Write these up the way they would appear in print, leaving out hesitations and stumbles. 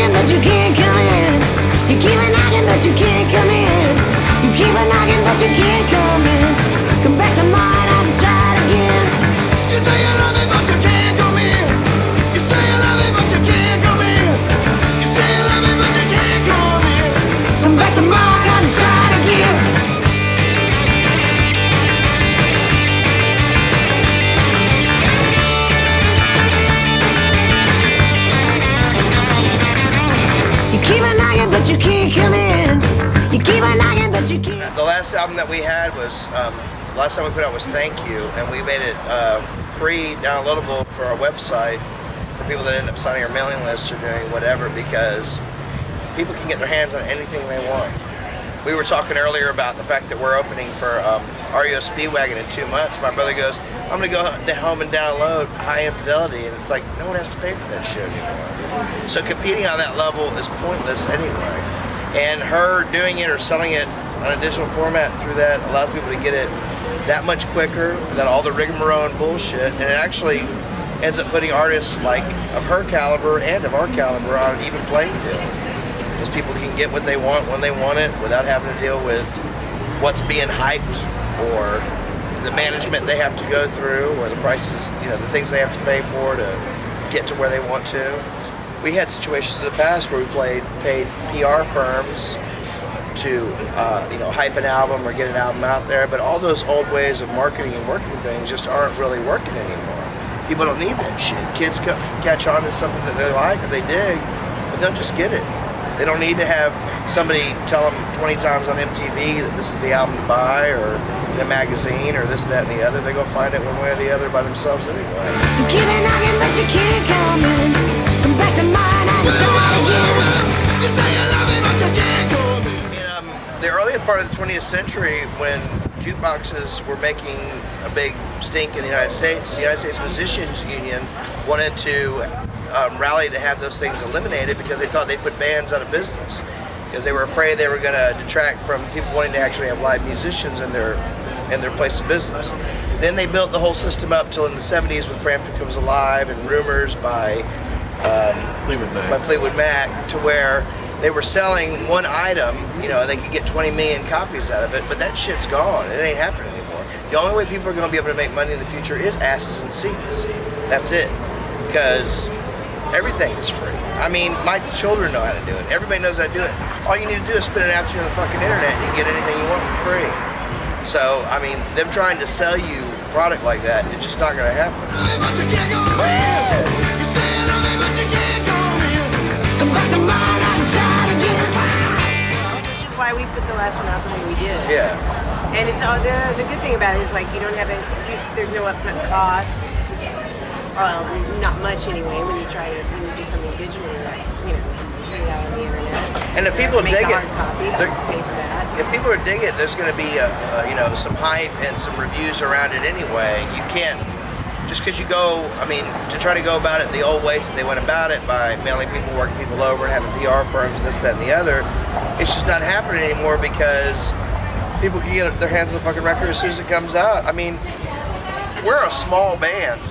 knocking, but you can't come in. You keep a knocking, but you can't come in. You keep a knocking, but you can't come in. Come back tomorrow and I'll try it again. You say you love me, but you can't come in. You say you love me, but you can't come in. You say you love me, but you can't come in. Come back tomorrow and I'll try it again. You keep a knocking, but you can't come in. You keep a knocking, but you can't. The last album that we had was, last time we put out was Thank You, and we made it free, downloadable for our website for people that end up signing our mailing list or doing whatever, because people can get their hands on anything they want. We were talking earlier about the fact that we're opening for REO Speedwagon in 2 months. My brother goes, I'm gonna go home and download High Infidelity, and it's like, no one has to pay for that shit anymore. So competing on that level is pointless anyway. And her doing it or selling it on a digital format through that allows people to get it that much quicker than all the rigmarole and bullshit, and it actually ends up putting artists like of her caliber and of our caliber on an even playing field. Because people can get what they want when they want it without having to deal with what's being hyped or the management they have to go through or the prices, you know, the things they have to pay for to get to where they want to. We had situations in the past where we paid PR firms to you know, hype an album or get an album out there, but all those old ways of marketing and working things just aren't really working anymore. People don't need that shit. Kids catch on to something that they like or they dig, but they'll just get it. They don't need to have somebody tell them 20 times on MTV that this is the album to buy or in a magazine or this, that, and the other. They go find it one way or the other by themselves anyway. You keep a knocking, but you can't come in. Come back to mine and try it again. You say you love me, but you can't come in. In the earlier part of the 20th century, when jukeboxes were making a big stink in the United States, the United States Musicians Union wanted to rally to have those things eliminated because they thought they put bands out of business. Because they were afraid they were going to detract from people wanting to actually have live musicians in their place of business. Then they built the whole system up till in the 70s with Frampton Comes Alive and Rumors by Fleetwood Mac, to where they were selling one item, you know, and they could get 20 million copies out of it, but that shit's gone. It ain't happening anymore. The only way people are going to be able to make money in the future is asses and seats. That's it. Because everything is free. I mean, my children know how to do it. Everybody knows how to do it. All you need to do is spend an afternoon on the fucking internet and you can get anything you want for free. So, I mean, them trying to sell you a product like that, it's just not going to happen. Which is why we put the last one out the way we did. Yeah. And it's all the good thing about it is, like, you don't have there's no upfront cost. Well, not much anyway when you do something digitally, like, you know, put it out on the internet. And if people dig it, pay for that. If people are dig it, there's going to be you know, some hype and some reviews around it anyway. You can't just because you go, I mean, to try to go about it the old ways that they went about it by mailing people, working people over, and having PR firms and this, that, and the other. It's just not happening anymore because people can get their hands on the fucking record as soon as it comes out. I mean, we're a small band.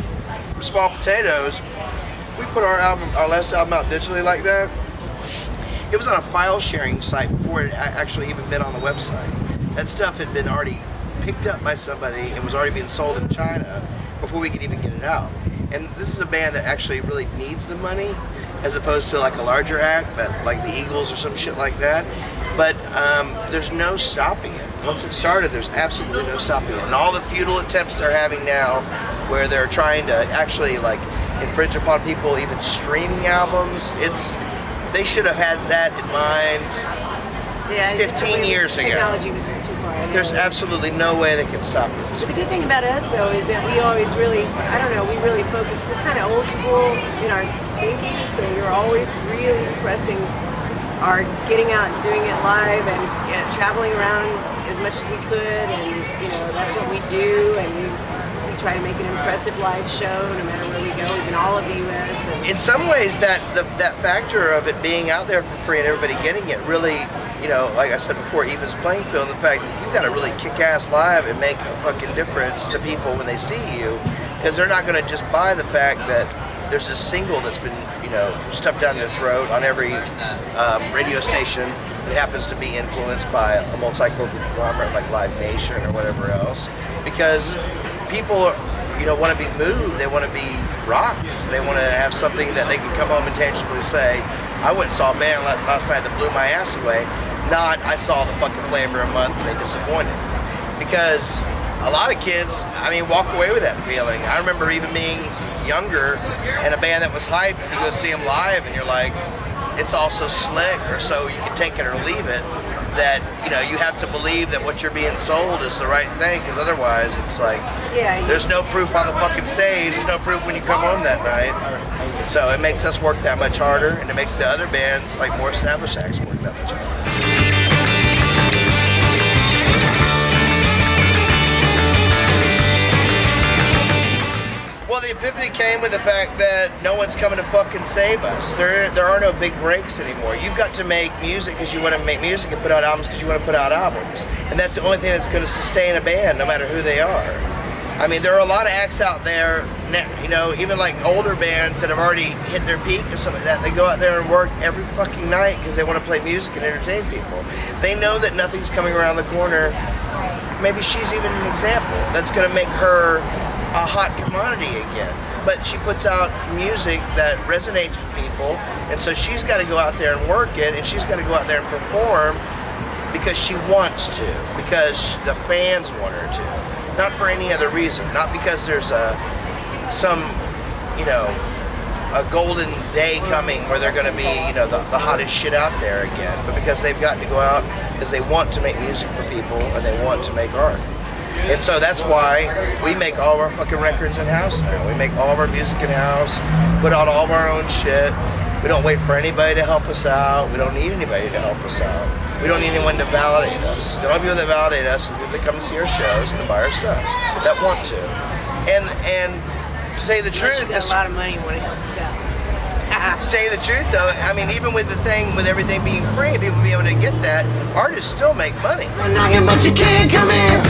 Small potatoes. We put our last album out digitally like that. It was on a file sharing site before it actually even been on the website. That stuff had been already picked up by somebody and was already being sold in China before we could even get it out. And this is a band that actually really needs the money, as opposed to like a larger act, like the Eagles or some shit like that. But there's no stopping it. Once it started, there's absolutely no stopping it. And all the futile attempts they're having now, where they're trying to actually like infringe upon people even streaming albums, they should have had that in mind 15 years ago. Technology was just too far ahead. There's absolutely no way they can stop it. But the good thing about us, though, is that we always really, I don't know, we really focus, we're kind of old school in our thinking, so we're always really pressing our getting out and doing it live and traveling around as much as we could, and, you know, that's what we do, and we try to make an impressive live show no matter where we go, even all of the U.S. In some ways, that factor of it being out there for free and everybody getting it really, you know, like I said before, evens playing field. The fact that you've got to really kick ass live and make a fucking difference to people when they see you, because they're not going to just buy the fact that there's this single that's been, stuffed down your throat on every radio station that happens to be influenced by a multi-conglomerate like Live Nation or whatever else, because people want to be moved, they want to be rocked, they want to have something that they can come home and tangibly say, I went and saw a band last night that blew my ass away, not I saw the fucking Flavor of Month and they disappointed. Because a lot of kids, walk away with that feeling. I remember even being younger and a band that was hyped, and you go see them live and you're like, it's all so slick, or so you can take it or leave it, that you have to believe that what you're being sold is the right thing, because otherwise it's like, there's no proof on the fucking stage, there's no proof when you come home that night. So it makes us work that much harder, and it makes the other bands, like more established acts, work that much harder. Well, the Epiphany came with the fact that no one's coming to fucking save us. There are no big breaks anymore. You've got to make music because you want to make music and put out albums because you want to put out albums. And that's the only thing that's going to sustain a band, no matter who they are. There are a lot of acts out there, even like older bands that have already hit their peak and stuff like that. They go out there and work every fucking night because they want to play music and entertain people. They know that nothing's coming around the corner. Maybe she's even an example that's going to make her a hot commodity again, but she puts out music that resonates with people, and so she's got to go out there and work it, and she's got to go out there and perform because she wants to, because the fans want her to, not for any other reason, not because there's a golden day coming where they're going to be the hottest shit out there again, but because they've got to go out because they want to make music for people and they want to make art. And so that's why we make all of our fucking records in-house now. We make all of our music in-house, put out all of our own shit. We don't wait for anybody to help us out. We don't need anybody to help us out. We don't need anyone to validate us. The only people that validate us are the people that come to see our shows and to buy our stuff, that want to. And to tell you the truth, you got a lot of money, you want to help us out. To tell you the truth though, even with the thing, with everything being free and people being able to get that, artists still make money. Knocking, but you can't come in.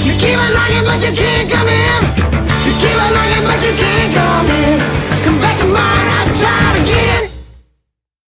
You keep on knocking, but you can't come in. You keep on knocking, but you can't come in.